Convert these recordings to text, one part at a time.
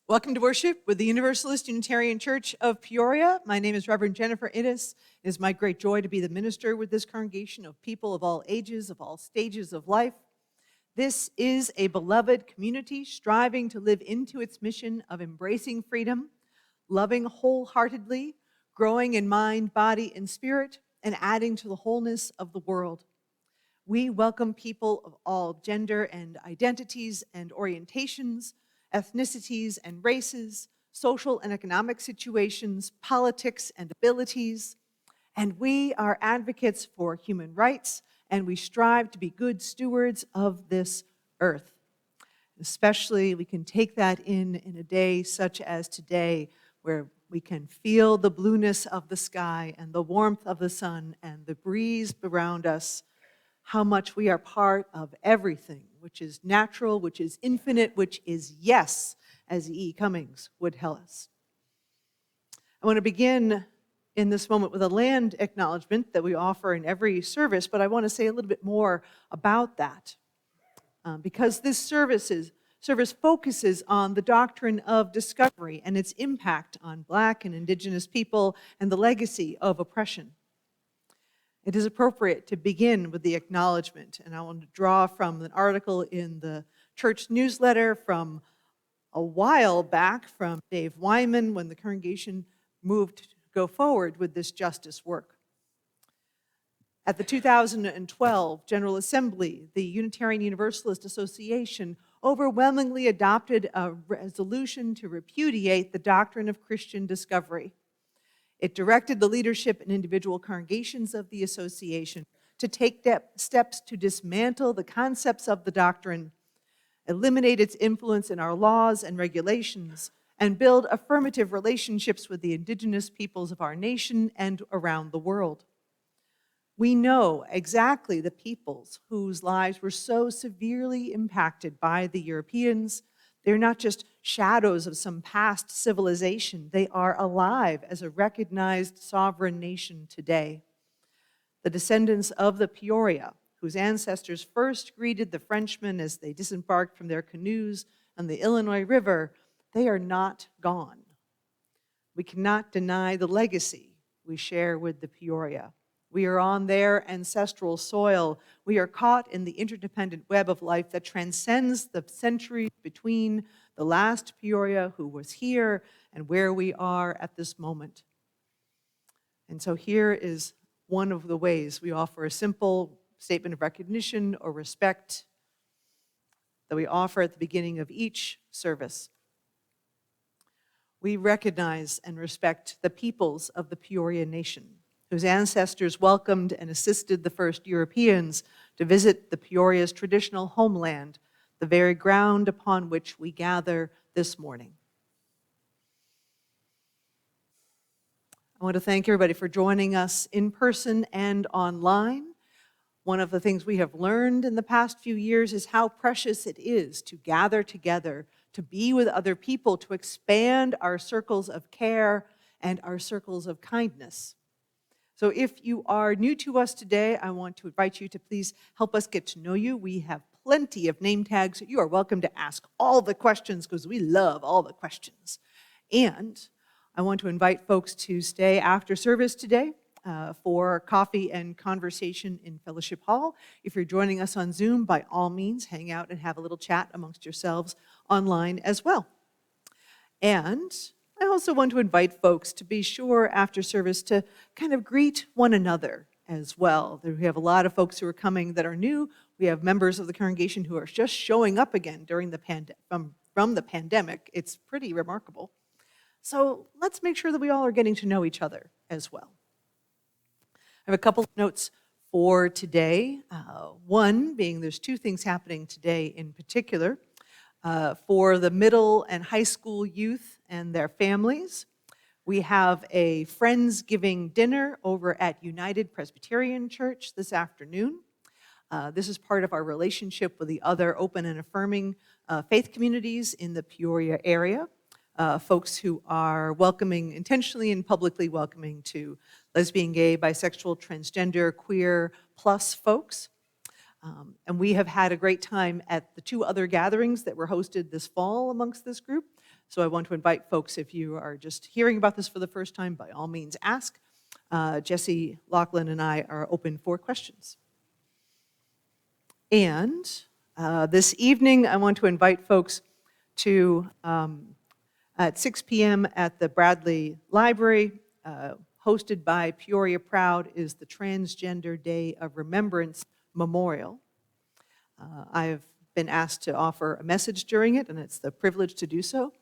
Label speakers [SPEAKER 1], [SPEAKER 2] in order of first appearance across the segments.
[SPEAKER 1] Welcome to worship with the Universalist Unitarian Church of Peoria. My name is Reverend Jennifer Innis. It is my great joy to be the minister with this congregation of people of all ages, of all stages of life. This is a beloved community striving to live into its mission of embracing freedom, loving wholeheartedly, growing in mind, body, and spirit, and adding to the wholeness of the world. We welcome people of all gender and identities and orientations, ethnicities and races, social and economic situations, politics and abilities, and we are advocates for human rights, and we strive to be good stewards of this earth. Especially, we can take that in a day such as today, where we can feel the blueness of the sky and the warmth of the sun and the breeze around us, how much we are part of everything, which is natural, which is infinite, which is yes, as E. Cummings would tell us. I want to begin in this moment with a land acknowledgement that we offer in every service, but I want to say a little bit more about that. Because this service focuses on the doctrine of discovery and its impact on Black and Indigenous people and the legacy of oppression. It is appropriate to begin with the acknowledgement, and I want to draw from an article in the church newsletter from a while back from Dave Wyman when the congregation moved to go forward with this justice work. At the 2012 General Assembly, the Unitarian Universalist Association overwhelmingly adopted a resolution to repudiate the doctrine of Christian discovery. It directed the leadership and individual congregations of the association to take steps to dismantle the concepts of the doctrine, eliminate its influence in our laws and regulations, and build affirmative relationships with the indigenous peoples of our nation and around the world. We know exactly the peoples whose lives were so severely impacted by the Europeans. They're not just shadows of some past civilization. They are alive as a recognized sovereign nation today. The descendants of the Peoria, whose ancestors first greeted the Frenchmen as they disembarked from their canoes on the Illinois River, they are not gone. We cannot deny the legacy we share with the Peoria. We are on their ancestral soil. We are caught in the interdependent web of life that transcends the centuries between the last Peoria who was here and where we are at this moment. And so here is one of the ways we offer a simple statement of recognition or respect that we offer at the beginning of each service. We recognize and respect the peoples of the Peoria Nation, whose ancestors welcomed and assisted the first Europeans to visit the Peoria's traditional homeland, the very ground upon which we gather this morning. I want to thank everybody for joining us in person and online. One of the things we have learned in the past few years is how precious it is to gather together, to be with other people, to expand our circles of care and our circles of kindness. So if you are new to us today, I want to invite you to please help us get to know you. We have plenty of name tags. You are welcome to ask all the questions because we love all the questions. And I want to invite folks to stay after service today for coffee and conversation in Fellowship Hall. If you're joining us on Zoom, by all means, hang out and have a little chat amongst yourselves online as well. And I also want to invite folks to be sure after service to kind of greet one another as well. We have a lot of folks who are coming that are new. We have members of the congregation who are just showing up again during the from the pandemic. It's pretty remarkable. So let's make sure that we all are getting to know each other as well. I have a couple of notes for today. One being there's two things happening today in particular. For the middle and high school youth and their families, we have a Friendsgiving dinner over at United Presbyterian Church this afternoon. This is part of our relationship with the other open and affirming faith communities in the Peoria area. Folks who are welcoming, intentionally and publicly welcoming to lesbian, gay, bisexual, transgender, queer, plus folks. And we have had a great time at the two other gatherings that were hosted this fall amongst this group. So I want to invite folks, if you are just hearing about this for the first time, by all means ask. Jesse Lachlan and I are open for questions. And this evening, I want to invite folks to at 6 p.m. at the Bradley Library, hosted by Peoria Proud, is the Transgender Day of Remembrance Memorial. I've been asked to offer a message during it, and it's the privilege to do so.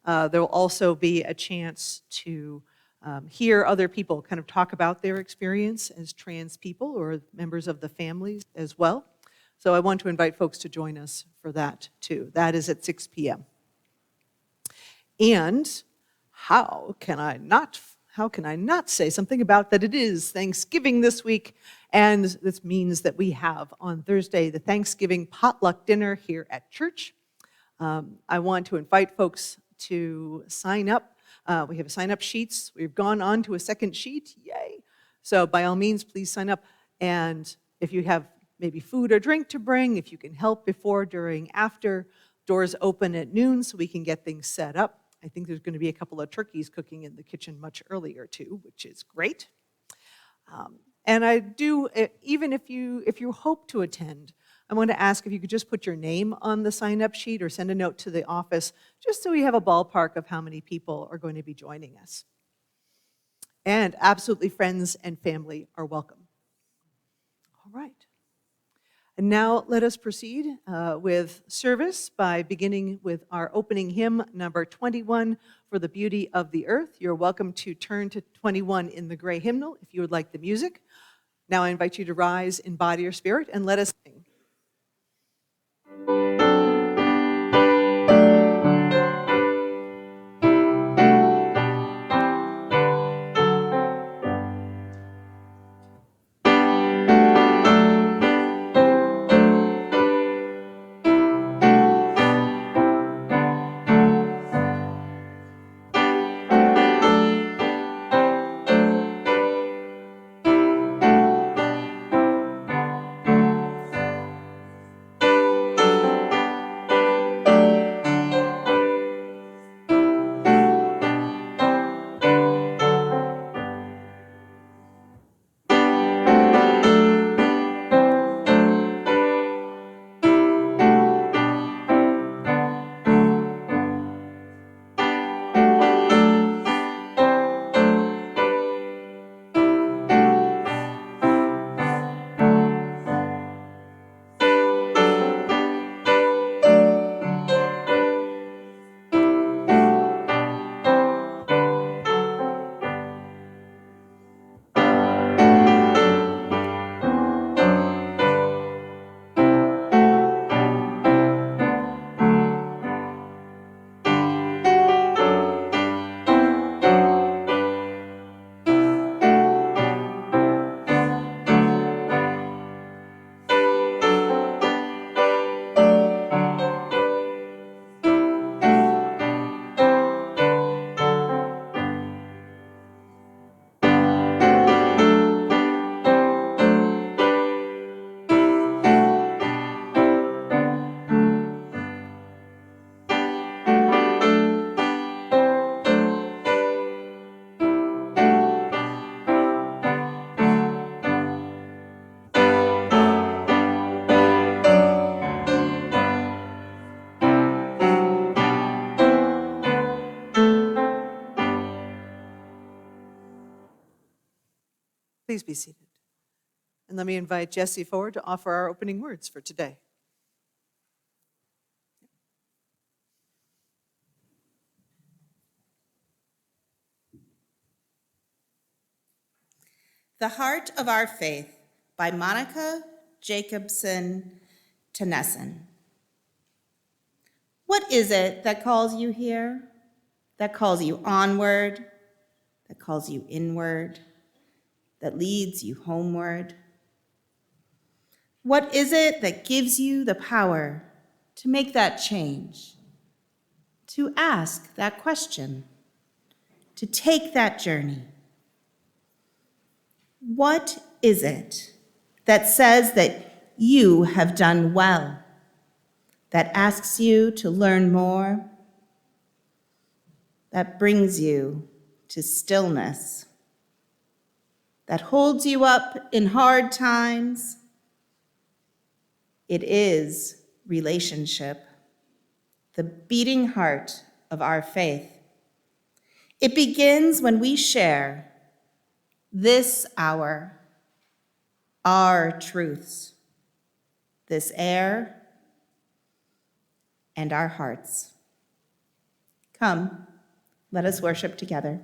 [SPEAKER 1] There will also be a chance to hear other people kind of talk about their experience as trans people or members of the families as well. So I want to invite folks to join us for that too. That is at 6 p.m. And how can I not say something about that it is Thanksgiving this week, and this means that we have on Thursday the Thanksgiving potluck dinner here at church. I want to invite folks to sign up. We have sign-up sheets. We've gone on to a second sheet, yay. So by all means, please sign up. And if you have maybe food or drink to bring, if you can help before, during, after, doors open at noon so we can get things set up. I think there's going to be a couple of turkeys cooking in the kitchen much earlier too, which is great. And I do, even if you hope to attend, I want to ask if you could just put your name on the sign-up sheet or send a note to the office, just so we have a ballpark of how many people are going to be joining us. And absolutely friends and family are welcome. All right. And now let us proceed with service by beginning with our opening hymn, number 21, For the Beauty of the Earth. You're welcome to turn to 21 in the gray hymnal if you would like the music. Now I invite you to rise in body or spirit and let us sing. Please be seated. And let me invite Jesse forward to offer our opening words for today.
[SPEAKER 2] The Heart of Our Faith by Monica Jacobson Tennyson. What is it that calls you here, that calls you onward, that calls you inward, that leads you homeward? What is it that gives you the power to make that change, to ask that question, to take that journey? What is it that says that you have done well, that asks you to learn more, that brings you to stillness, that holds you up in hard times? It is relationship, the beating heart of our faith. It begins when we share this hour, our truths, this air, and our hearts. Come, let us worship together.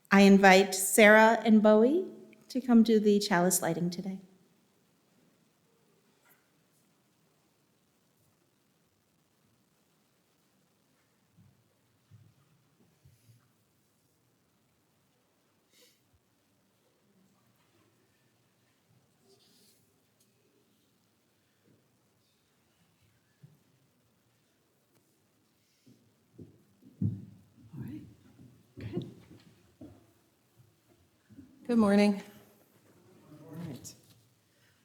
[SPEAKER 2] I invite Sarah and Bowie to come do the chalice lighting today.
[SPEAKER 1] All right. Good.
[SPEAKER 3] Good morning. All right.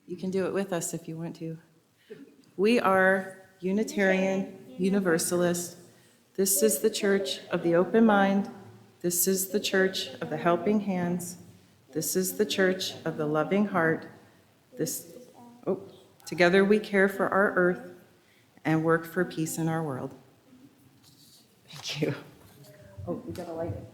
[SPEAKER 3] You can do it with us if you want to. We are Unitarian Universalist. This is the church of the open mind. This is the church of the helping hands. This is the church of the loving heart. Together we care for our earth and work for peace in our world. Thank you. Oh, we gotta light it.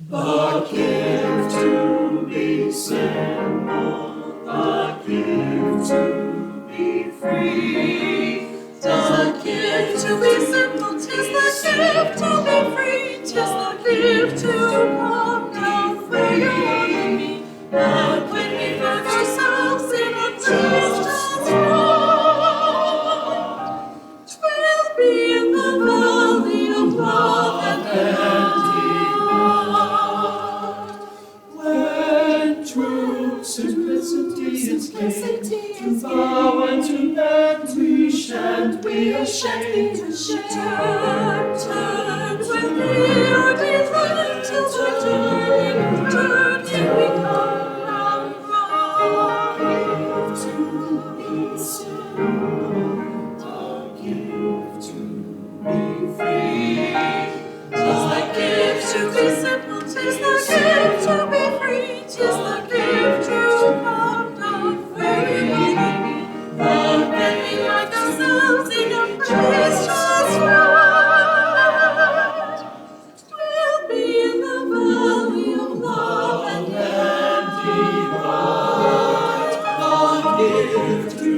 [SPEAKER 4] The gift to be simple, the gift to be free, the gift to be simple, 'tis the gift to be free, 'tis the gift to come down for you and me. And when we find ourselves in a Christian's world, 'twill be in the valley of love and simplicity is bow and to bend, we shan't be ashamed to share. Turn with thee or delight till the journey we come round. Give to be simple, give to be free. 'Tis the gift to be simple, 'tis the gift to be free, 'tis the gift to come down for you and me. But when we find ourselves in a Christian's world, 'twill be in the valley of love and delight. The gift to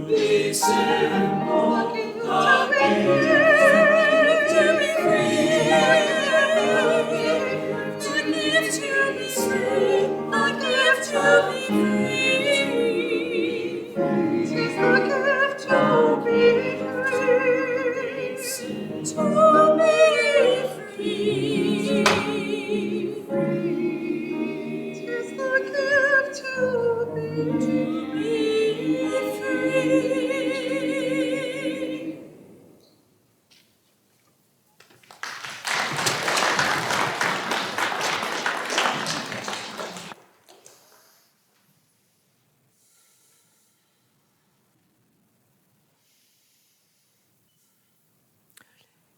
[SPEAKER 4] be simple, the gift to be free.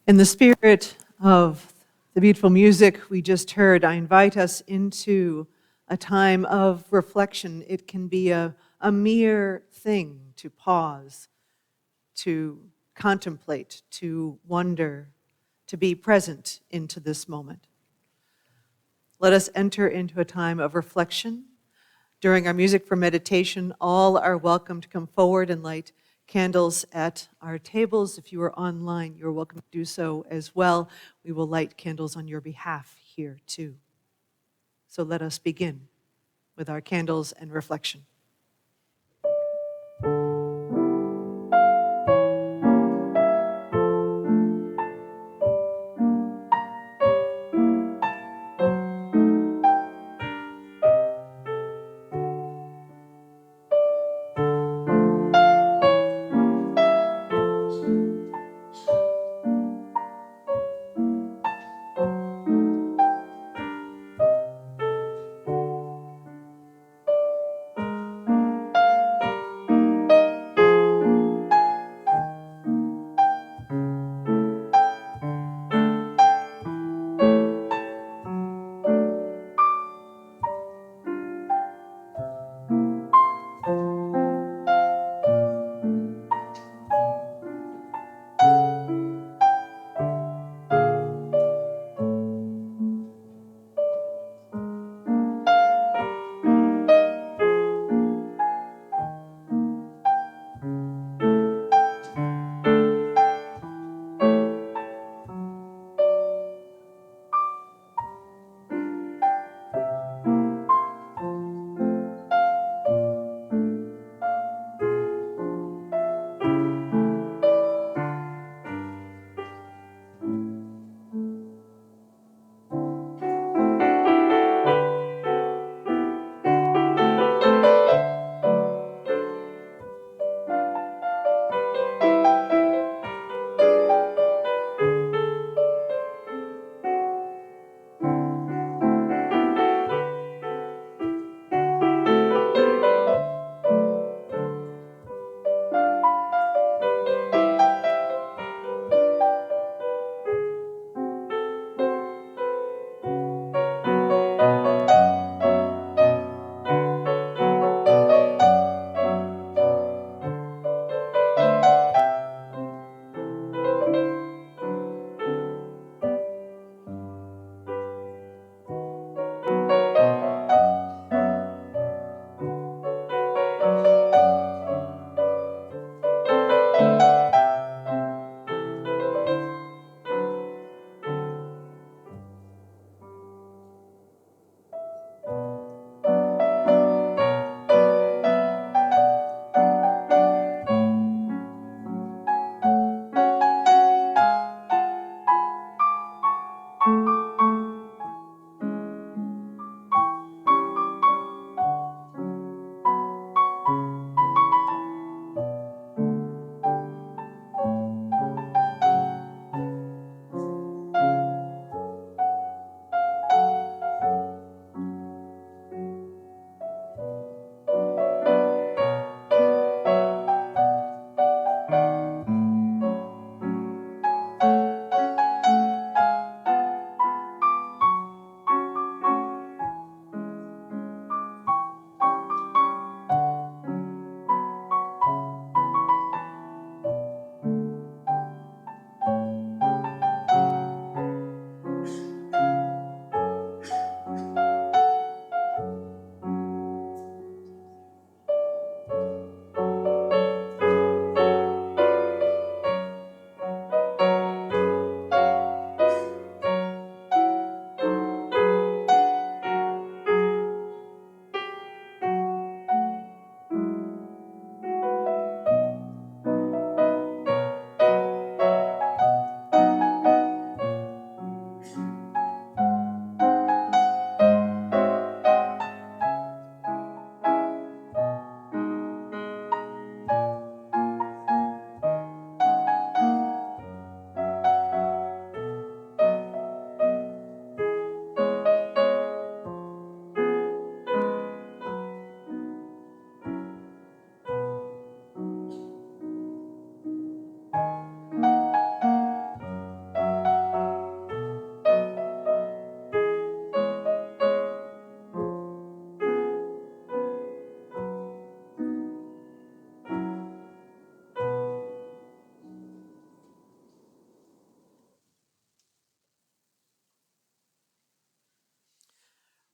[SPEAKER 1] In the spirit of the beautiful music we just heard, I invite us into a time of reflection. It can be a mere thing to pause, to contemplate, to wonder, to be present into this moment. Let us enter into a time of reflection. During our music for meditation, all are welcome to come forward and light candles at our tables. If you are online, you're welcome to do so as well. We will light candles on your behalf here too. So let us begin with our candles and reflection.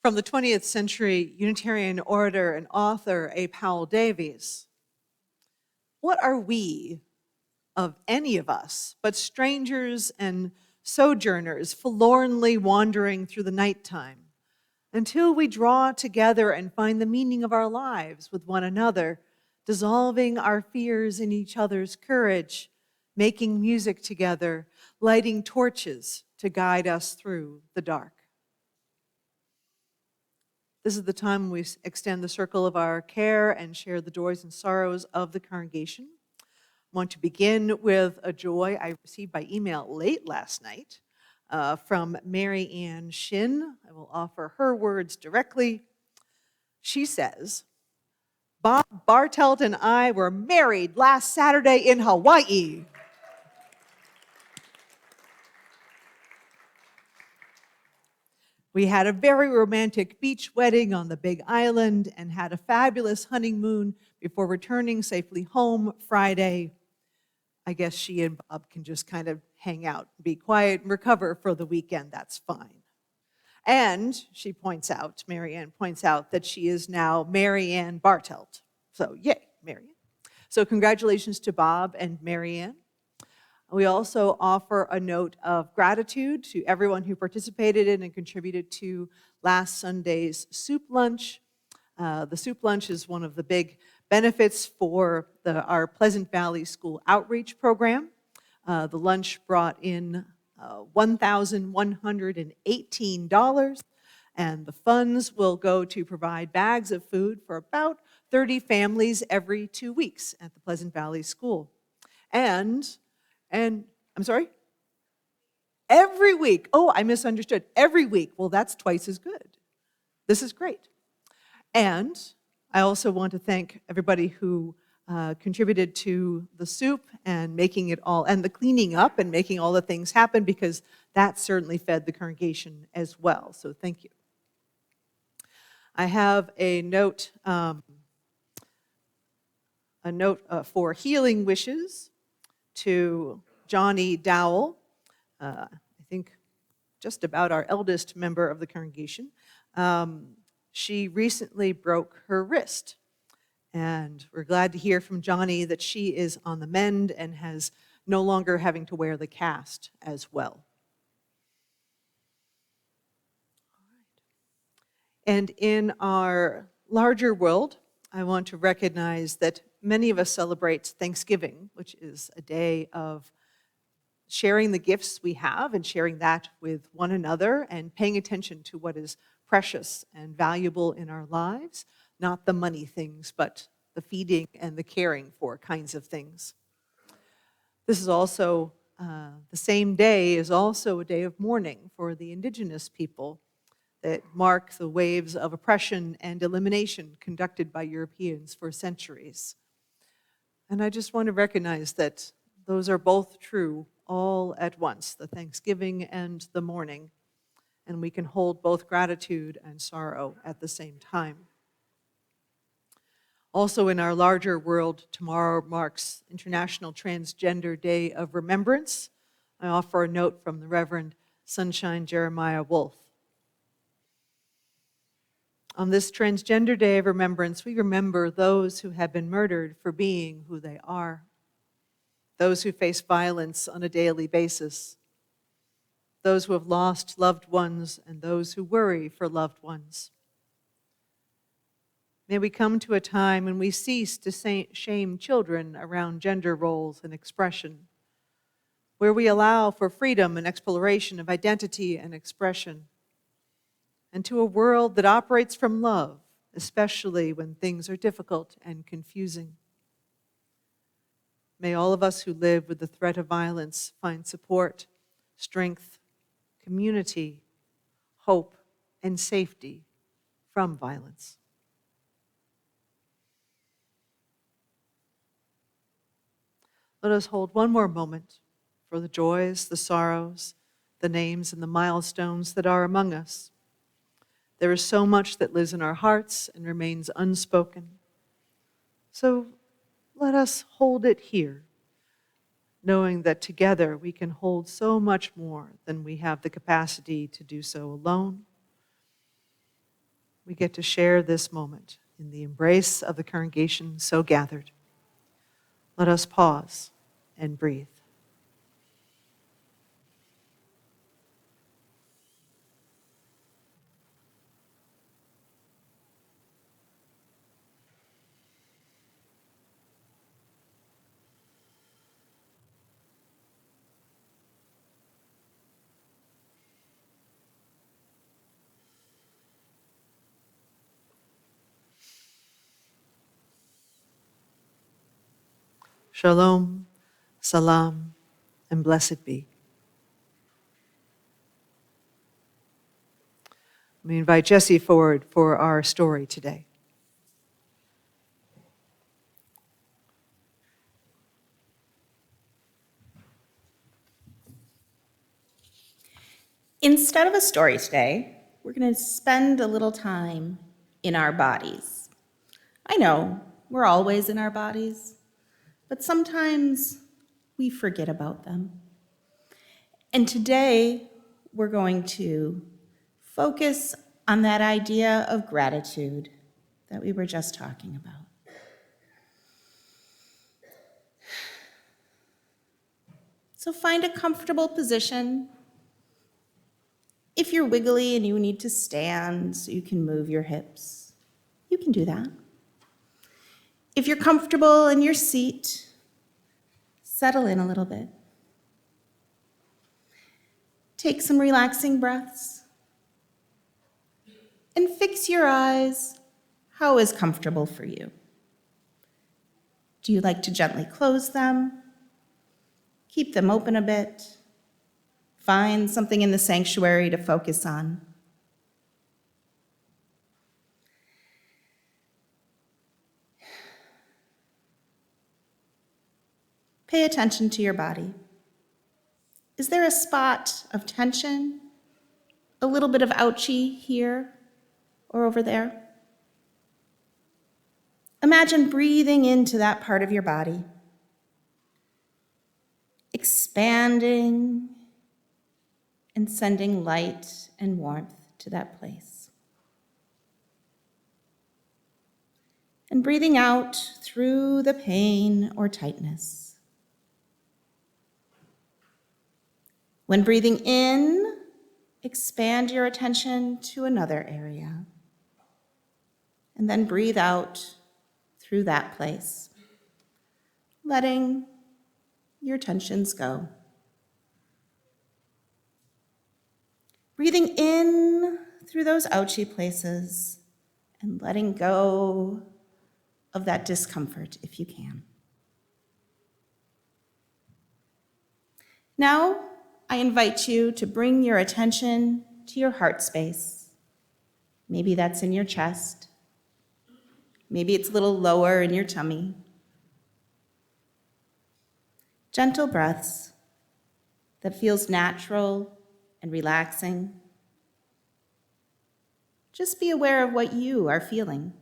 [SPEAKER 1] From the 20th century Unitarian orator and author A. Powell Davies, what are we, of any of us, but strangers and sojourners forlornly wandering through the nighttime, until we draw together and find the meaning of our lives with one another, dissolving our fears in each other's courage, making music together, lighting torches to guide us through the dark. This is the time when we extend the circle of our care and share the joys and sorrows of the congregation. I want to begin with a joy I received by email late last night from Mary Ann Shin. I will offer her words directly. She says, Bob Bartelt and I were married last Saturday in Hawaii. We had a very romantic beach wedding on the Big Island and had a fabulous honeymoon before returning safely home Friday. I guess she and Bob can just kind of hang out, be quiet, and recover for the weekend. That's fine. And she points out, Mary Ann points out, that she is now Mary Ann Bartelt. So yay, Mary Ann. So congratulations to Bob and Mary Ann. We also offer a note of gratitude to everyone who participated in and contributed to last Sunday's soup lunch. The soup lunch is one of the big benefits for our Pleasant Valley School Outreach Program. The lunch brought in $1,118, and the funds will go to provide bags of food for about 30 families every 2 weeks at the Pleasant Valley School. And I'm sorry? Every week. Oh, I misunderstood. Every week. Well, that's twice as good. This is great. And I also want to thank everybody who contributed to the soup and making it all, and the cleaning up and making all the things happen, because that certainly fed the congregation as well. So thank you. I have a note for healing wishes to Johnny Dowell, I think just about our eldest member of the congregation. She recently broke her wrist, and we're glad to hear from Johnny that she is on the mend and has no longer having to wear the cast as well. And in our larger world, I want to recognize that many of us celebrate Thanksgiving, which is a day of sharing the gifts we have and sharing that with one another and paying attention to what is precious and valuable in our lives, not the money things, but the feeding and the caring for kinds of things. This is also, the same day is also a day of mourning for the indigenous people that mark the waves of oppression and elimination conducted by Europeans for centuries. And I just want to recognize that those are both true all at once, the thanksgiving and the mourning, and we can hold both gratitude and sorrow at the same time. Also in our larger world, tomorrow marks International Transgender Day of Remembrance. I offer a note from the Reverend Sunshine Jeremiah Wolf. On this Transgender Day of Remembrance, we remember those who have been murdered for being who they are, those who face violence on a daily basis, those who have lost loved ones, and those who worry for loved ones. May we come to a time when we cease to shame children around gender roles and expression, where we allow for freedom and exploration of identity and expression, and to a world that operates from love, especially when things are difficult and confusing. May all of us who live with the threat of violence find support, strength, community, hope, and safety from violence. Let us hold one more moment for the joys, the sorrows, the names, and the milestones that are among us. There is so much that lives in our hearts and remains unspoken. So let us hold it here, knowing that together we can hold so much more than we have the capacity to do so alone. we get to share this moment in the embrace of the congregation so gathered. Let us pause and breathe. Shalom, salam, and blessed be. We invite Jesse forward for our story today.
[SPEAKER 2] Instead of a story today, we're going to spend a little time in our bodies. I know we're always in our bodies, but sometimes we forget about them. And today, we're going to focus on that idea of gratitude that we were just talking about. So find a comfortable position. If you're wiggly and you need to stand so you can move your hips, you can do that. If you're comfortable in your seat, settle in a little bit. Take some relaxing breaths and fix your eyes how is comfortable for you. Do you like to gently close them? Keep them open a bit. Find something in the sanctuary to focus on. Pay attention to your body. Is there a spot of tension? A little bit of ouchie here or over there? Imagine breathing into that part of your body, expanding and sending light and warmth to that place. And breathing out through the pain or tightness. When breathing in, expand your attention to another area. And then breathe out through that place, letting your tensions go. Breathing in through those ouchy places and letting go of that discomfort if you can. Now, I invite you to bring your attention to your heart space. Maybe that's in your chest. Maybe it's a little lower in your tummy. Gentle breaths that feels natural and relaxing. Just be aware of what you are feeling.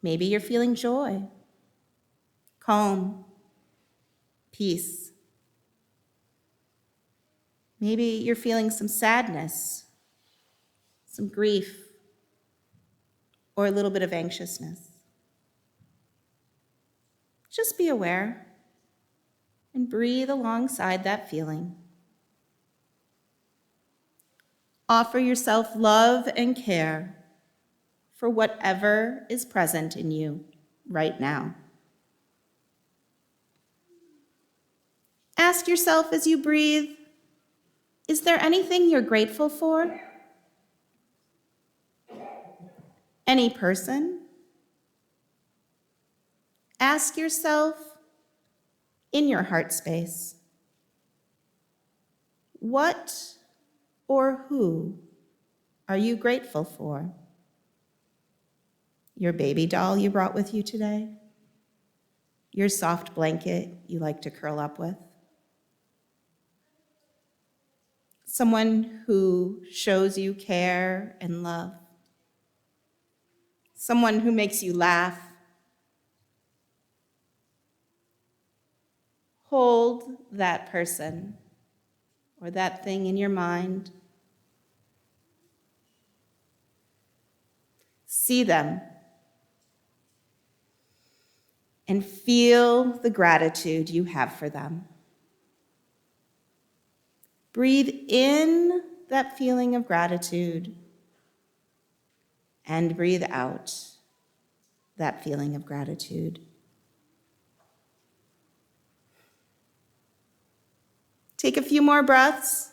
[SPEAKER 2] Maybe you're feeling joy, calm, peace. Maybe you're feeling some sadness, some grief, or a little bit of anxiousness. Just be aware and breathe alongside that feeling. Offer yourself love and care for whatever is present in you right now. Ask yourself as you breathe, is there anything you're grateful for? Any person? Ask yourself in your heart space, what or who are you grateful for? Your baby doll you brought with you today? Your soft blanket you like to curl up with? Someone who shows you care and love? Someone who makes you laugh? Hold that person or that thing in your mind See them and feel the gratitude you have for them. Breathe in that feeling of gratitude and breathe out that feeling of gratitude. Take a few more breaths.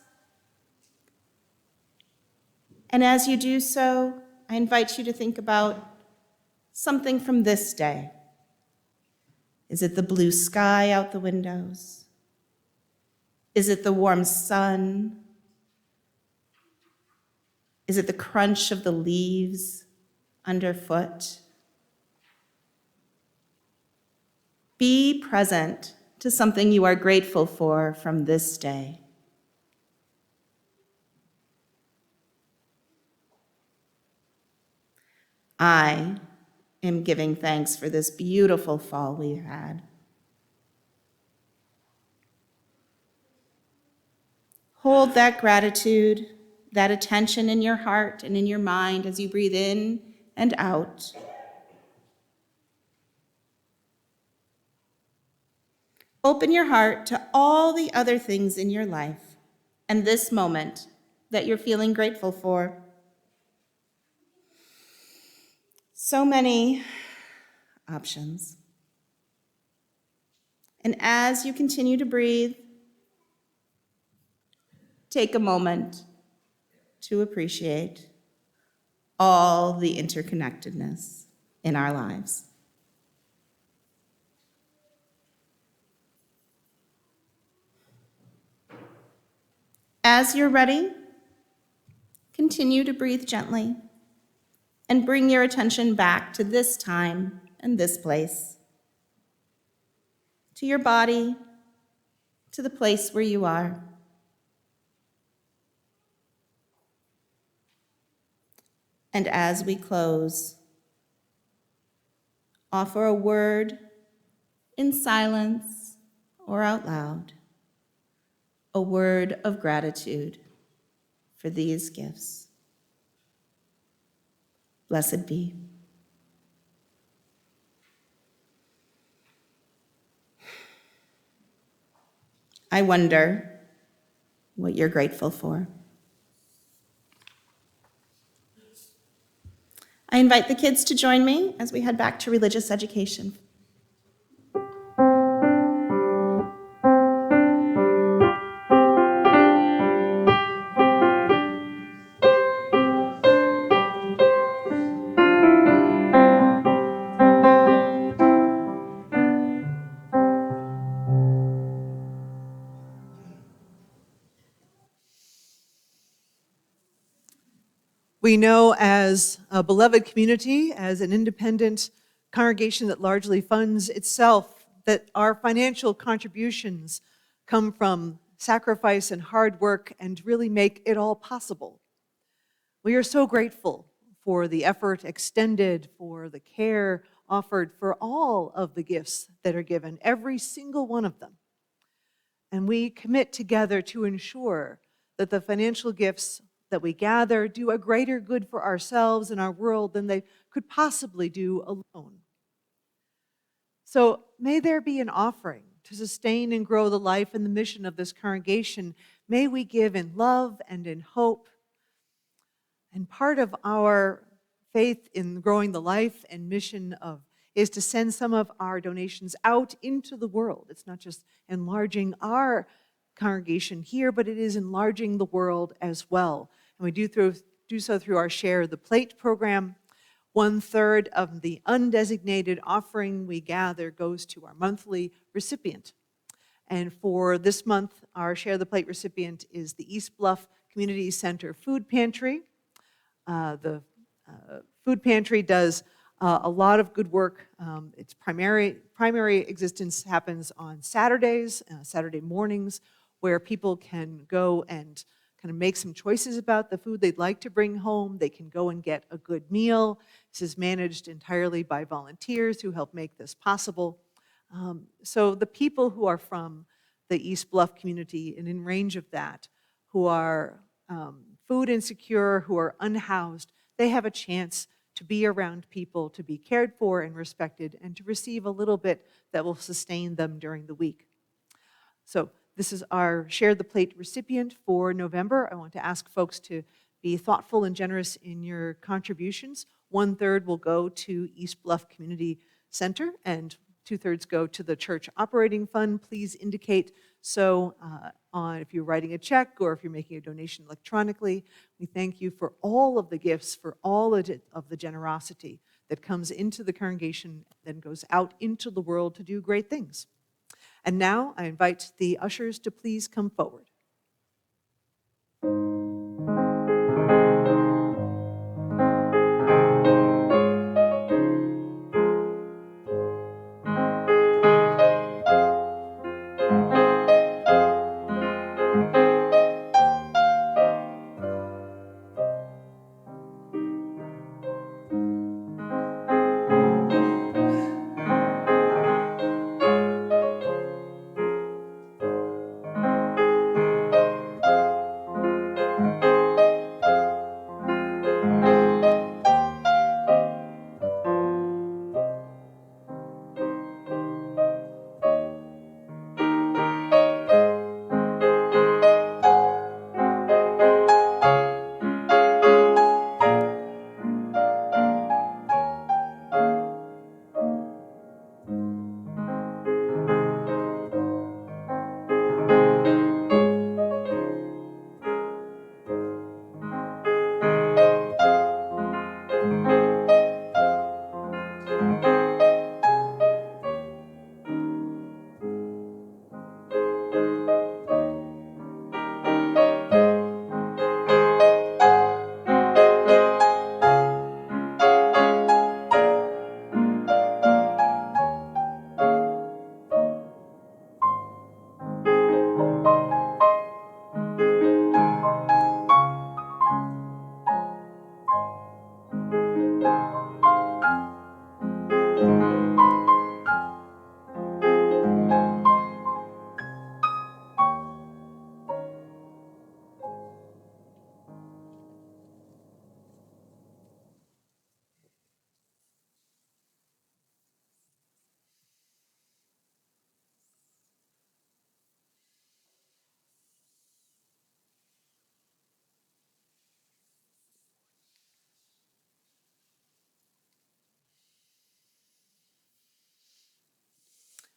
[SPEAKER 2] And as you do so, I invite you to think about something from this day. Is it the blue sky out the windows? Is it the warm sun? Is it the crunch of the leaves underfoot? Be present to something you are grateful for from this day. I am giving thanks for this beautiful fall we've had. Hold that gratitude, that attention in your heart and in your mind as you breathe in and out. Open your heart to all the other things in your life and this moment that you're feeling grateful for. So many options. And as you continue to breathe, take a moment to appreciate all the interconnectedness in our lives. As you're ready, continue to breathe gently and bring your attention back to this time and this place, to your body, to the place where you are. And as we close, offer a word in silence or out loud, a word of gratitude for these gifts. Blessed be. I wonder what you're grateful for. I invite the kids to join me as we head back to religious education.
[SPEAKER 1] We know as a beloved community, as an independent congregation that largely funds itself, that our financial contributions come from sacrifice and hard work and really make it all possible. We are so grateful for the effort extended, for the care offered, for all of the gifts that are given, every single one of them. And we commit together to ensure that the financial gifts that we gather do a greater good for ourselves and our world than they could possibly do alone. So may there be an offering to sustain and grow the life and the mission of this congregation. May we give in love and in hope. And part of our faith in growing the life and mission is to send some of our donations out into the world. It's not just enlarging our congregation here, but it is enlarging the world as well. And we do so through our Share the Plate program. 1/3 of the undesignated offering we gather goes to our monthly recipient. And for this month, our Share the Plate recipient is the East Bluff Community Center Food Pantry. The food pantry does a lot of good work. Its primary existence happens on Saturdays, Saturday mornings, where people can go and kind of make some choices about the food they'd like to bring home. They can go and get a good meal. This is managed entirely by volunteers who help make this possible. So the people who are from the East Bluff community and in range of that, who are food insecure, who are unhoused, they have a chance to be around people, to be cared for and respected, and to receive a little bit that will sustain them during the week. So this is our Share the Plate recipient for November. I want to ask folks to be thoughtful and generous in your contributions. 1/3 will go to East Bluff Community Center, and 2/3 go to the church operating fund. Please indicate so if you're writing a check or if you're making a donation electronically. We thank you for all of the gifts, for all of the generosity that comes into the congregation, then goes out into the world to do great things. And now I invite the ushers to please come forward.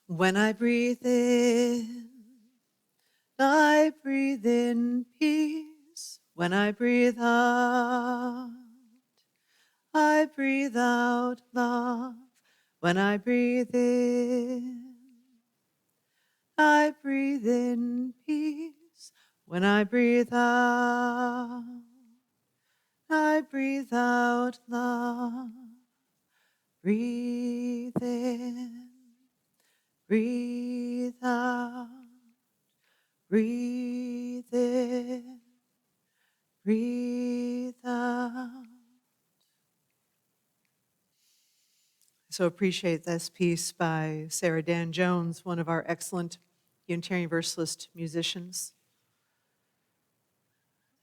[SPEAKER 1] When I breathe in peace. When I breathe out love. When I breathe in peace. When I breathe out love. Breathe in, breathe out, breathe in, breathe out. So appreciate this piece by Sarah Dan Jones, one of our excellent Unitarian Universalist musicians.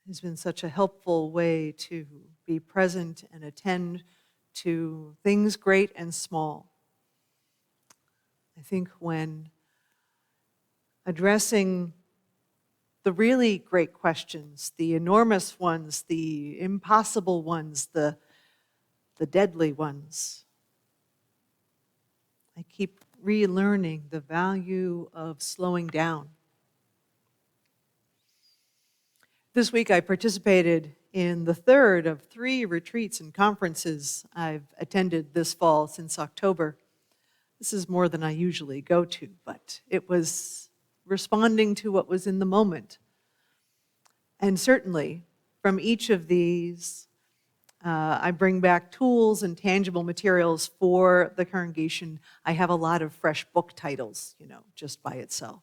[SPEAKER 1] It's been such a helpful way to be present and attend to things great and small. I think when addressing the really great questions, the enormous ones, the impossible ones, the deadly ones, I keep relearning the value of slowing down. This week I participated in the third of 3 retreats and conferences I've attended this fall since October. This is more than I usually go to, but it was responding to what was in the moment. And certainly from each of these, I bring back tools and tangible materials for the congregation. I have a lot of fresh book titles, just by itself.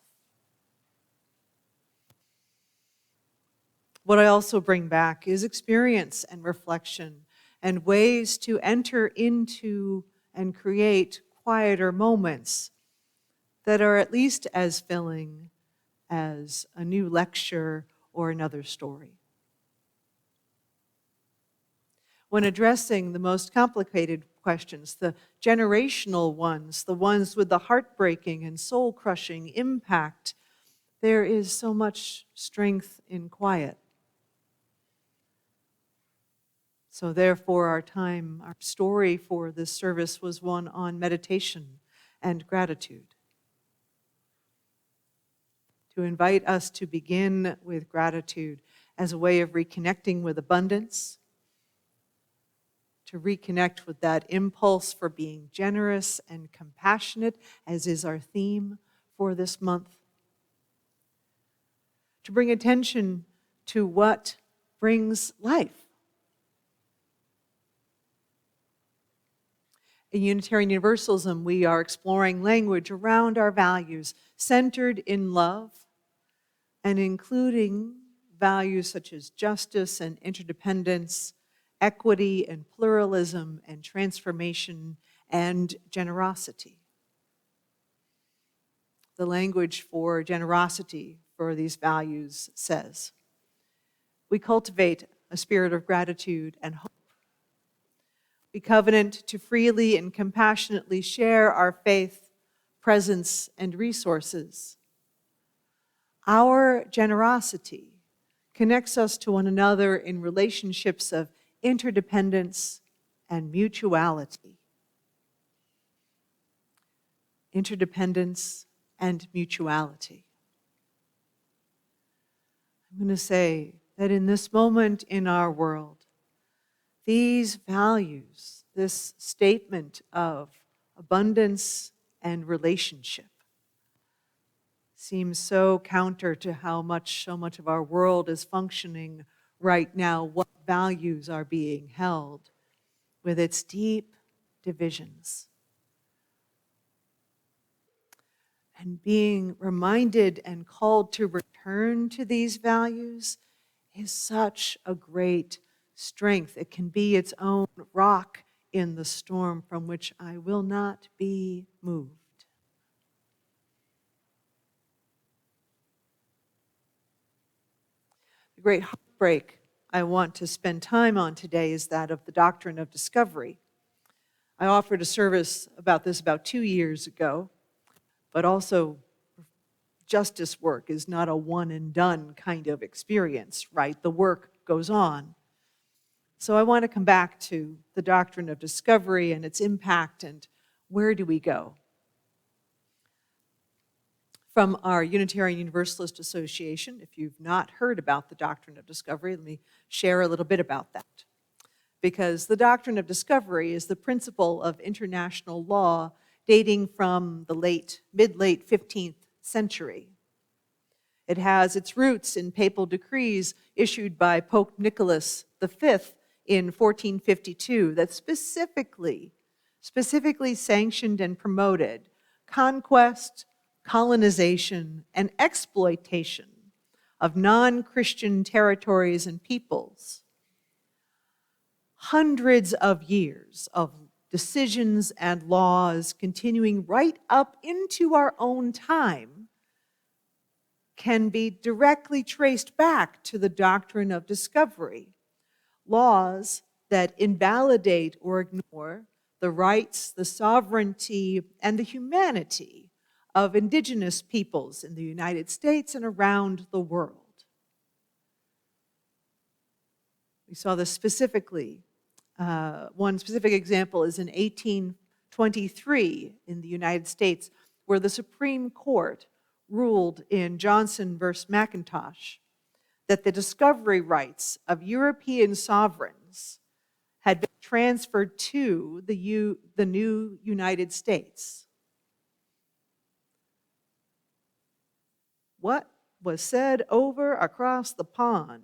[SPEAKER 1] What I also bring back is experience and reflection and ways to enter into and create quieter moments that are at least as filling as a new lecture or another story. when addressing the most complicated questions, the generational ones, the ones with the heartbreaking and soul-crushing impact, there is so much strength in quiet. So therefore, our story for this service was one on meditation and gratitude. To invite us to begin with gratitude as a way of reconnecting with abundance, to reconnect with that impulse for being generous and compassionate, as is our theme for this month, to bring attention to what brings life. In Unitarian Universalism, we are exploring language around our values, centered in love, and including values such as justice and interdependence, equity and pluralism and transformation and generosity. The language for generosity for these values says, we cultivate a spirit of gratitude and hope. We covenant to freely and compassionately share our faith, presence, and resources. Our generosity connects us to one another in relationships of interdependence and mutuality. Interdependence and mutuality. I'm going to say that in this moment in our world, these values, this statement of abundance and relationship, seems so counter to so much of our world is functioning right now, what values are being held with its deep divisions. And being reminded and called to return to these values is such a great strength. It can be its own rock in the storm from which I will not be moved. The great heartbreak I want to spend time on today is that of the doctrine of discovery. I offered a service about this about 2 years ago, but also justice work is not a one and done kind of experience, right? The work goes on. So I want to come back to the doctrine of discovery and its impact and where do we go? From our Unitarian Universalist Association, if you've not heard about the doctrine of discovery, let me share a little bit about that. Because the doctrine of discovery is the principle of international law dating from the mid-late 15th century. It has its roots in papal decrees issued by Pope Nicholas V in 1452 that specifically sanctioned and promoted conquest, colonization, and exploitation of non-Christian territories and peoples. Hundreds of years of decisions and laws continuing right up into our own time can be directly traced back to the doctrine of discovery. Laws that invalidate or ignore the rights, the sovereignty, and the humanity of indigenous peoples in the United States and around the world. We saw this specifically. One specific example is in 1823 in the United States, where the Supreme Court ruled in Johnson versus McIntosh that the discovery rights of European sovereigns had been transferred to the new United States. What was said over across the pond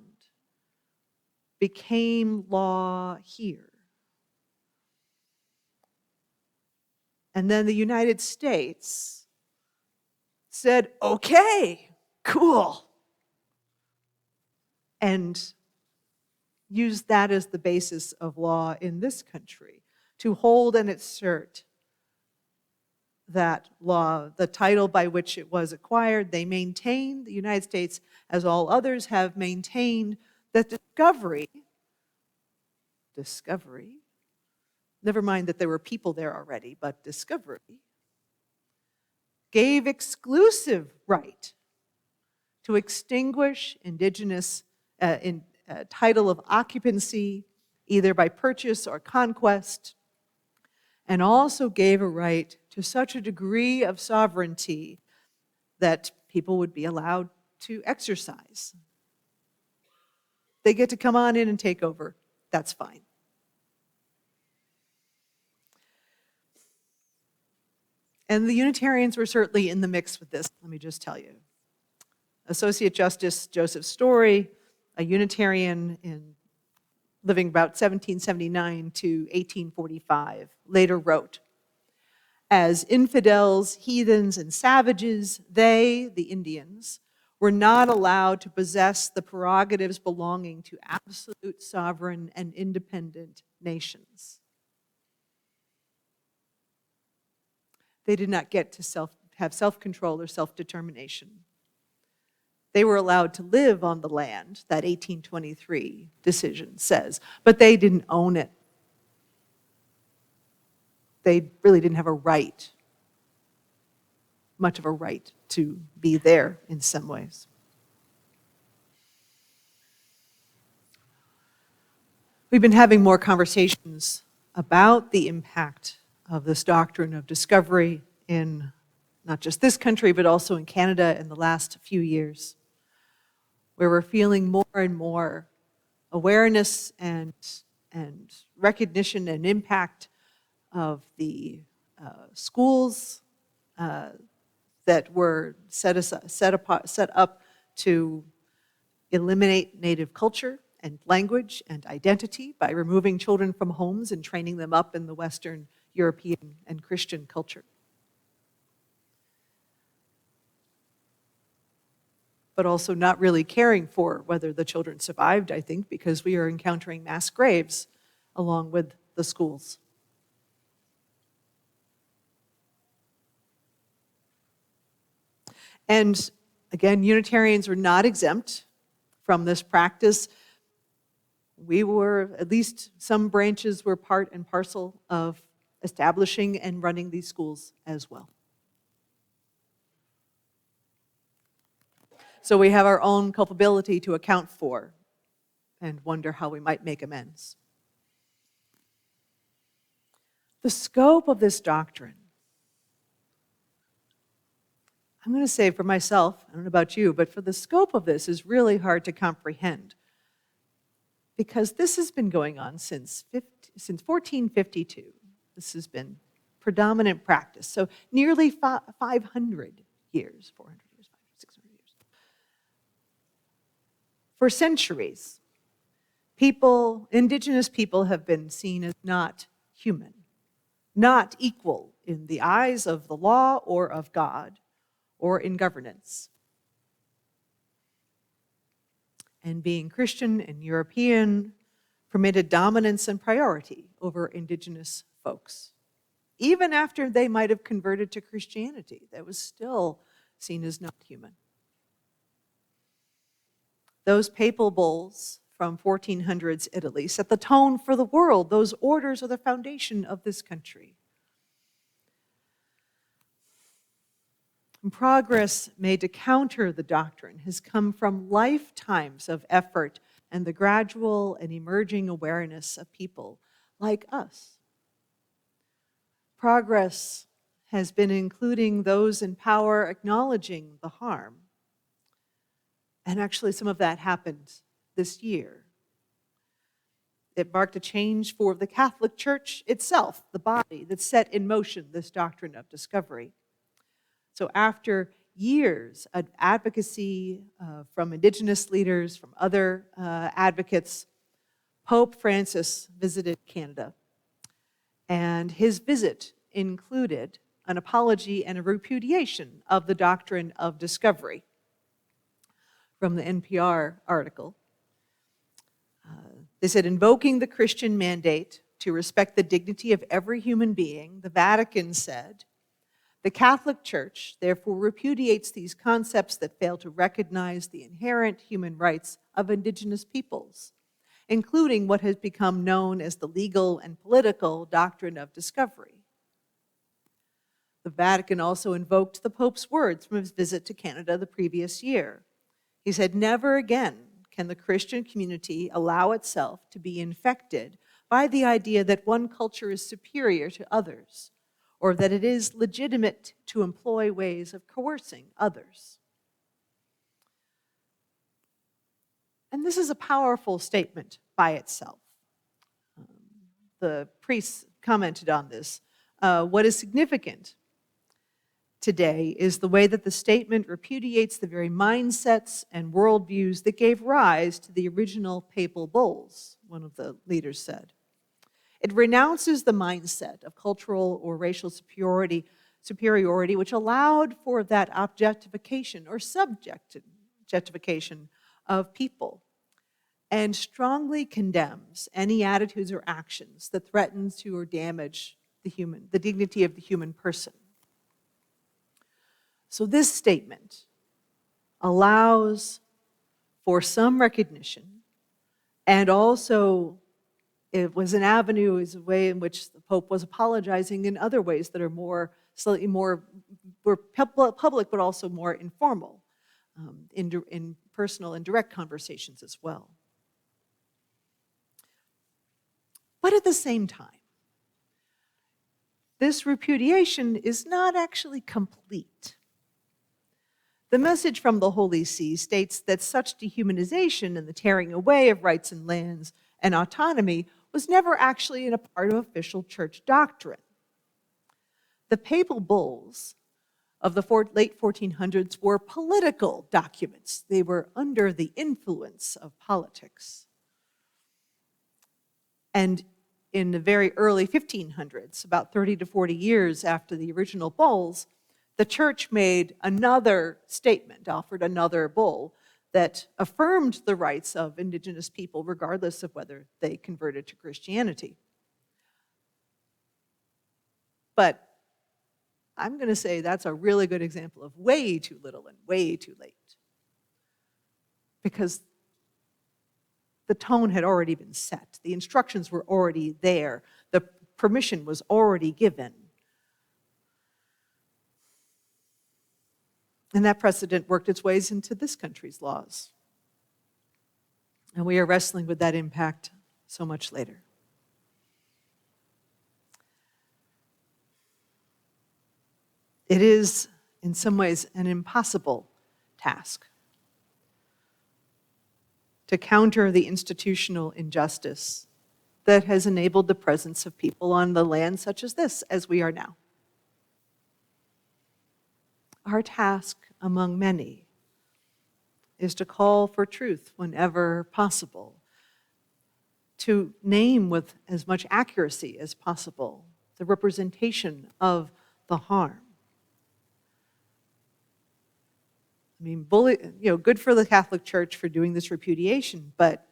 [SPEAKER 1] became law here. And then the United States said, okay, cool, and used that as the basis of law in this country to hold and assert that law, the title by which it was acquired. They maintained, the United States, as all others have maintained, that discovery Discovery, never mind that there were people there already, but Discovery gave exclusive right to extinguish indigenous title of occupancy, either by purchase or conquest, and also gave a right to such a degree of sovereignty that people would be allowed to exercise. They get to come on in and take over. That's fine. And the Unitarians were certainly in the mix with this, let me just tell you. Associate Justice Joseph Story, a Unitarian living about 1779 to 1845, later wrote, "As infidels, heathens, and savages, they, the Indians, were not allowed to possess the prerogatives belonging to absolute sovereign and independent nations." They did not get to have self-control or self-determination. They were allowed to live on the land, that 1823 decision says, but they didn't own it. They really didn't have much of a right to be there in some ways. We've been having more conversations about the impact of this doctrine of discovery in not just this country, but also in Canada in the last few years, where we're feeling more and more awareness and recognition and impact of the schools that were set up to eliminate Native culture and language and identity by removing children from homes and training them up in the Western European and Christian culture. But also not really caring for whether the children survived, I think, because we are encountering mass graves along with the schools. And again, Unitarians were not exempt from this practice. We were, at least some branches were part and parcel of establishing and running these schools as well. So we have our own culpability to account for and wonder how we might make amends. The scope of this doctrine, I'm going to say for myself, I don't know about you, but for the scope of this is really hard to comprehend, because this has been going on since 1452. This has been predominant practice. So nearly 500 years, 400 years, 600 years. For centuries, indigenous people have been seen as not human, not equal in the eyes of the law or of God or in governance. And being Christian and European permitted dominance and priority over indigenous folks. Even after they might have converted to Christianity, that was still seen as not human. Those papal bulls from 1400s Italy set the tone for the world. Those orders are the foundation of this country. And progress made to counter the doctrine has come from lifetimes of effort and the gradual and emerging awareness of people like us. Progress has been including those in power acknowledging the harm. And actually, some of that happened this year. It marked a change for the Catholic Church itself, the body that set in motion this doctrine of discovery. So after years of advocacy from indigenous leaders, from other advocates, Pope Francis visited Canada. And his visit included an apology and a repudiation of the doctrine of discovery. From the NPR article, they said, invoking the Christian mandate to respect the dignity of every human being, the Vatican said, the Catholic Church therefore repudiates these concepts that fail to recognize the inherent human rights of indigenous peoples including what has become known as the legal and political doctrine of discovery. The Vatican also invoked the Pope's words from his visit to Canada the previous year. He said, "Never again can the Christian community allow itself to be infected by the idea that one culture is superior to others, or that it is legitimate to employ ways of coercing others." And this is a powerful statement by itself. The priests commented on this. What is significant today is the way that the statement repudiates the very mindsets and worldviews that gave rise to the original papal bulls, one of the leaders said. It renounces the mindset of cultural or racial superiority, which allowed for that objectification or subjectification of people, and strongly condemns any attitudes or actions that threaten to or damage the dignity of the human person. So this statement allows for some recognition, and also it was an avenue, is a way in which the Pope was apologizing in other ways that are slightly more public, but also more informal, in personal and direct conversations as well. But at the same time, this repudiation is not actually complete. The message from the Holy See states that such dehumanization and the tearing away of rights and lands and autonomy was never actually a part of official church doctrine. The papal bulls of the late 1400s were political documents. They were under the influence of politics. And in the very early 1500s, about 30 to 40 years after the original bulls, the church made another statement, offered another bull that affirmed the rights of indigenous people regardless of whether they converted to Christianity. But I'm going to say that's a really good example of way too little and way too late, because the tone had already been set. The instructions were already there. The permission was already given. And that precedent worked its ways into this country's laws. And we are wrestling with that impact so much later. It is, in some ways, an impossible task to counter the institutional injustice that has enabled the presence of people on the land such as this, as we are now. Our task, among many, is to call for truth whenever possible, to name with as much accuracy as possible the representation of the harm. I mean, good for the Catholic Church for doing this repudiation, but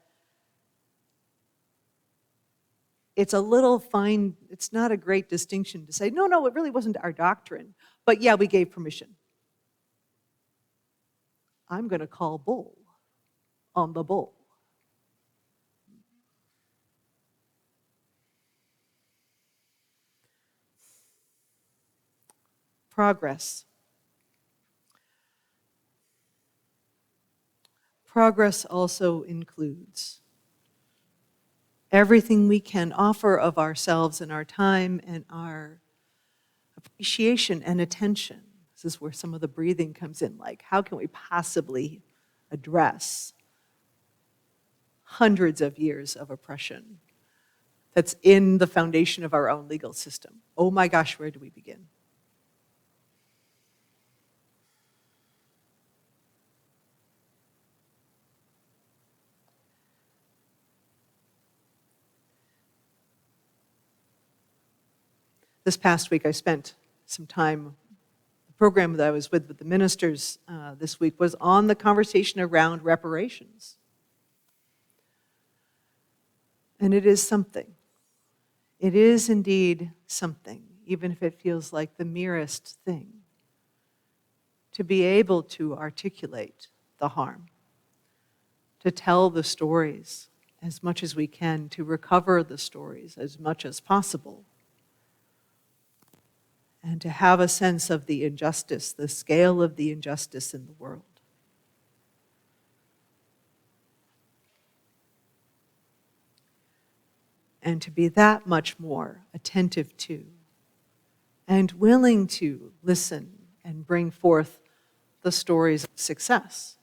[SPEAKER 1] it's a little fine, it's not a great distinction to say, no, it really wasn't our doctrine, but yeah, we gave permission. I'm going to call bull on the bull. Progress. Progress also includes everything we can offer of ourselves and our time and our appreciation and attention. This is where some of the breathing comes in, like how can we possibly address hundreds of years of oppression that's in the foundation of our own legal system? Oh my gosh, where do we begin? This past week, I spent some time, the program that I was with the ministers this week was on the conversation around reparations. And it is something. It is indeed something, even if it feels like the merest thing, to be able to articulate the harm, to tell the stories as much as we can to recover the stories as much as possible, and to have a sense of the injustice, the scale of the injustice in the world. And to be that much more attentive to and willing to listen and bring forth the stories of success,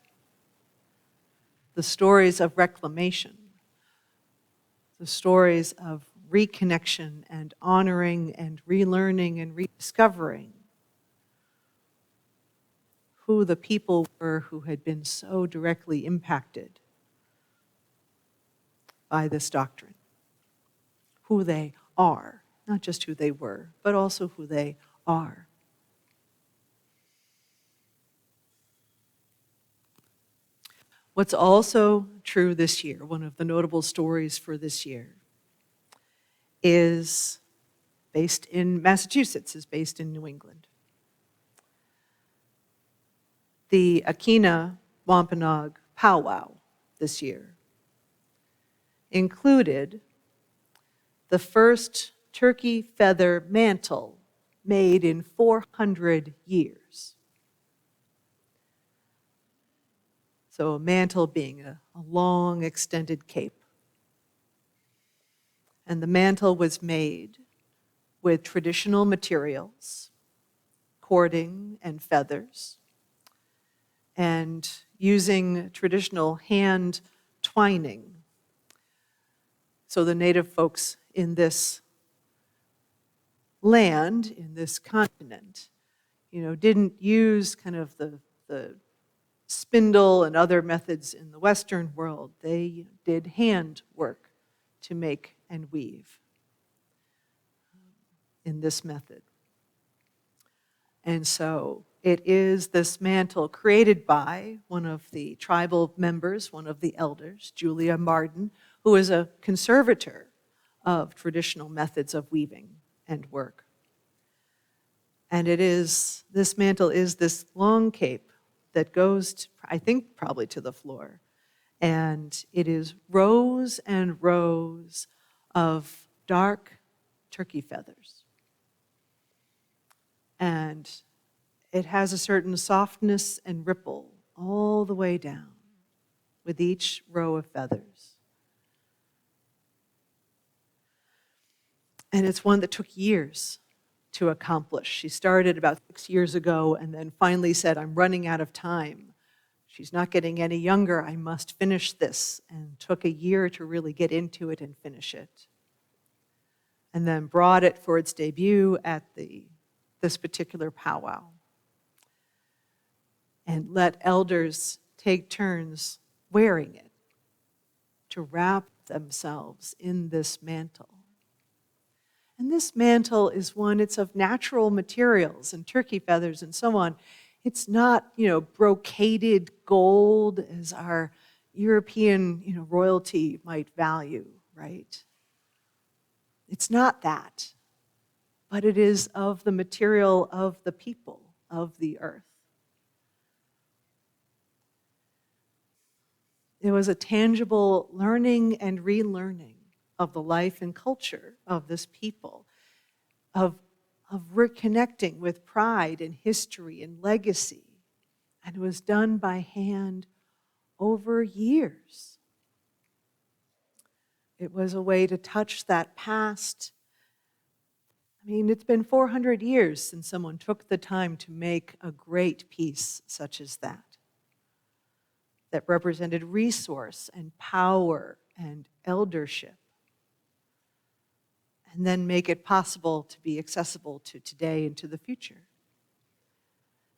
[SPEAKER 1] the stories of reclamation, the stories of reconnection and honoring and relearning and rediscovering who the people were who had been so directly impacted by this doctrine, who they are, not just who they were, but also who they are. What's also true this year, one of the notable stories for this year, is based in Massachusetts, is based in New England. The Akina Wampanoag powwow this year included the first turkey feather mantle made in 400 years. So a mantle being a long extended cape. And the mantle was made with traditional materials, cording and feathers, and using traditional hand twining. So the native folks in this land, in this continent, didn't use kind of the spindle and other methods in the Western world. They did hand work to make and weave in this method. And so it is this mantle created by one of the tribal members, one of the elders, Julia Marden, who is a conservator of traditional methods of weaving and work. And this mantle is this long cape that goes, I think, probably to the floor. And it is rows and rows of dark turkey feathers. And it has a certain softness and ripple all the way down with each row of feathers. And it's one that took years to accomplish. She started about 6 years ago and then finally said, I'm running out of time. She's not getting any younger. I must finish this. And took a year to really get into it and finish it. And then brought it for its debut at this particular powwow. And let elders take turns wearing it to wrap themselves in this mantle. And this mantle is one, it's of natural materials and turkey feathers and so on. It's not, brocaded gold as our European, royalty might value, right? It's not that, but it is of the material of the people of the earth. It was a tangible learning and relearning of the life and culture of this people, of reconnecting with pride and history and legacy. And it was done by hand over years. It was a way to touch that past. It's been 400 years since someone took the time to make a great piece such as that represented resource and power and eldership, and then make it possible to be accessible to today and to the future.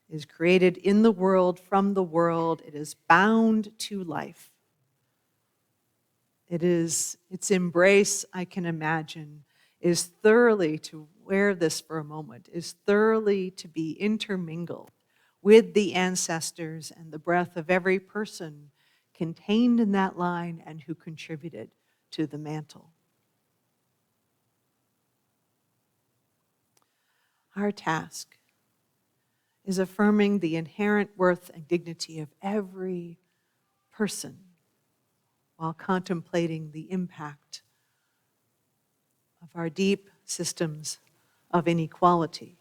[SPEAKER 1] It is created in the world, from the world. It is bound to life. Its embrace, I can imagine, is thoroughly, to wear this for a moment, is thoroughly to be intermingled with the ancestors and the breath of every person contained in that line and who contributed to the mantle. Our task is affirming the inherent worth and dignity of every person while contemplating the impact of our deep systems of inequality.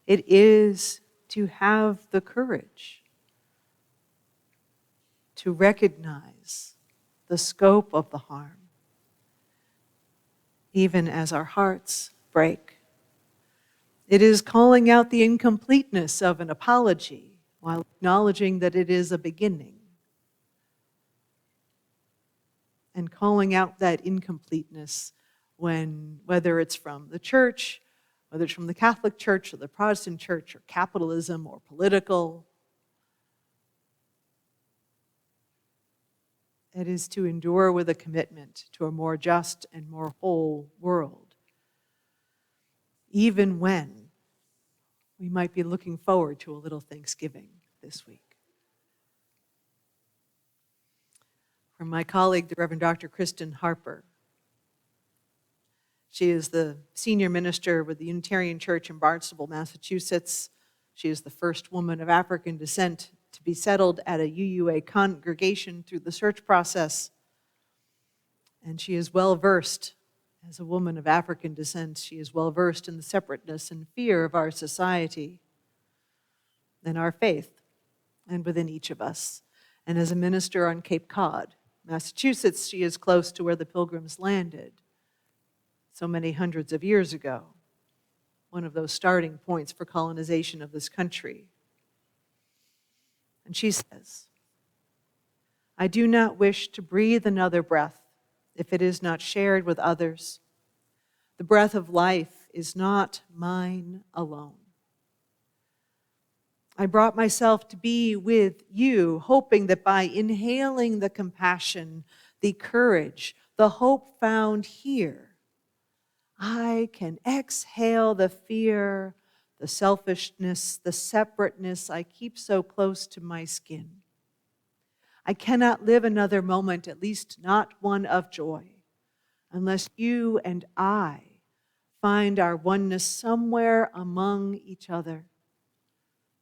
[SPEAKER 1] It is to have the courage to recognize the scope of the harm, even as our hearts break. It is calling out the incompleteness of an apology while acknowledging that it is a beginning, and calling out that incompleteness whether it's from the church, whether it's from the Catholic Church or the Protestant Church or capitalism or political. It is to endure with a commitment to a more just and more whole world, even when we might be looking forward to a little Thanksgiving this week. From my colleague, the Reverend Dr. Kristen Harper. She is the senior minister with the Unitarian Church in Barnstable, Massachusetts. She is the first woman of African descent to be settled at a UUA congregation through the search process. And she is well-versed, as a woman of African descent, she is well-versed in the separateness and fear of our society and our faith, and within each of us. And as a minister on Cape Cod, Massachusetts, she is close to where the Pilgrims landed so many hundreds of years ago, one of those starting points for colonization of this country. And she says, "I do not wish to breathe another breath if it is not shared with others. The breath of life is not mine alone. I brought myself to be with you, hoping that by inhaling the compassion, the courage, the hope found here, I can exhale the fear, the selfishness, the separateness I keep so close to my skin. I cannot live another moment, at least not one of joy, unless you and I find our oneness somewhere among each other,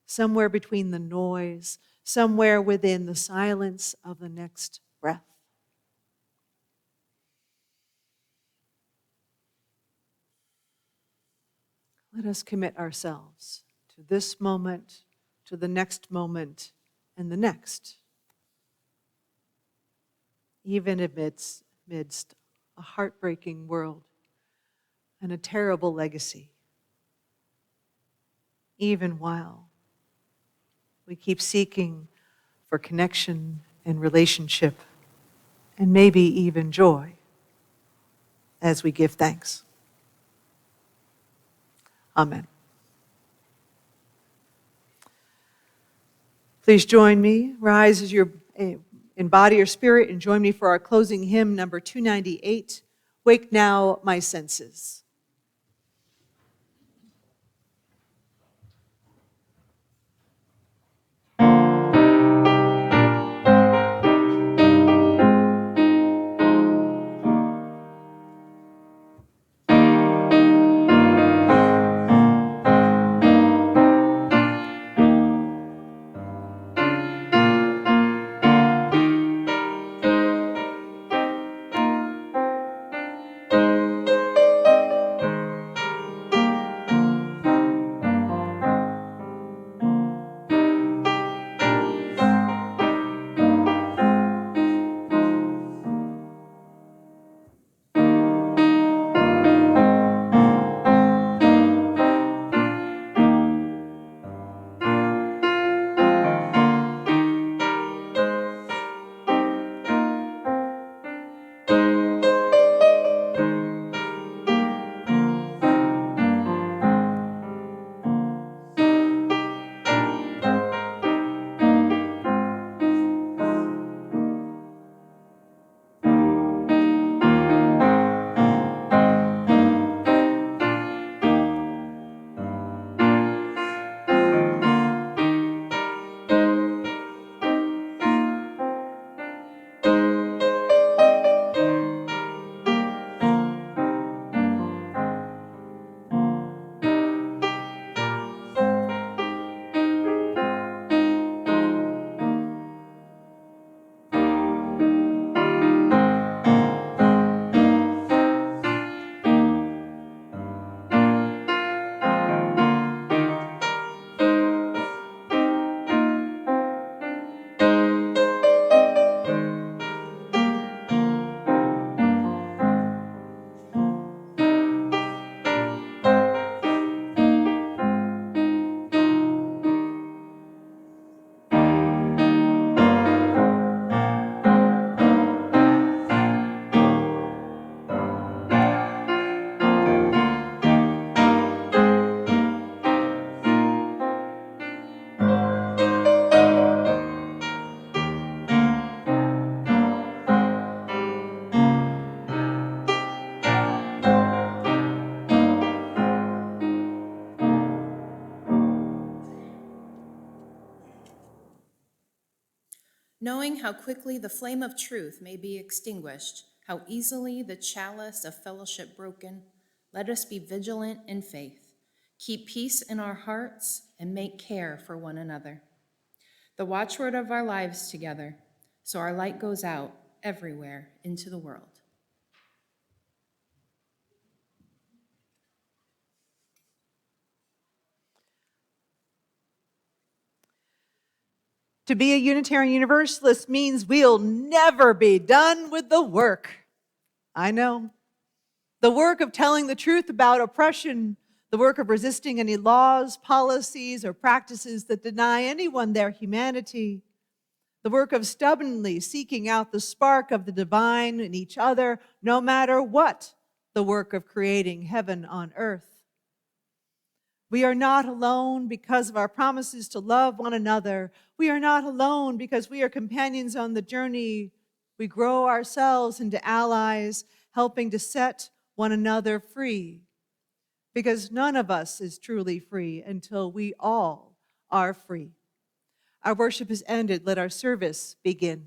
[SPEAKER 1] somewhere between the noise, somewhere within the silence of the next breath." Let us commit ourselves to this moment, to the next moment, and the next, even amidst a heartbreaking world and a terrible legacy, even while we keep seeking for connection and relationship, and maybe even joy as we give thanks. Amen. Please join me, rise as you're in body or spirit, and join me for our closing hymn, number 298, "Wake Now My Senses."
[SPEAKER 5] Knowing how quickly the flame of truth may be extinguished, how easily the chalice of fellowship broken, let us be vigilant in faith, keep peace in our hearts, and make care for one another. The watchword of our lives together, so our light goes out everywhere into the world.
[SPEAKER 1] To be a Unitarian Universalist means we'll never be done with the work. I know. The work of telling the truth about oppression, the work of resisting any laws, policies, or practices that deny anyone their humanity, the work of stubbornly seeking out the spark of the divine in each other, no matter what, the work of creating heaven on earth. We are not alone because of our promises to love one another. We are not alone because we are companions on the journey. We grow ourselves into allies, helping to set one another free. Because none of us is truly free until we all are free. Our worship is ended. Let our service begin.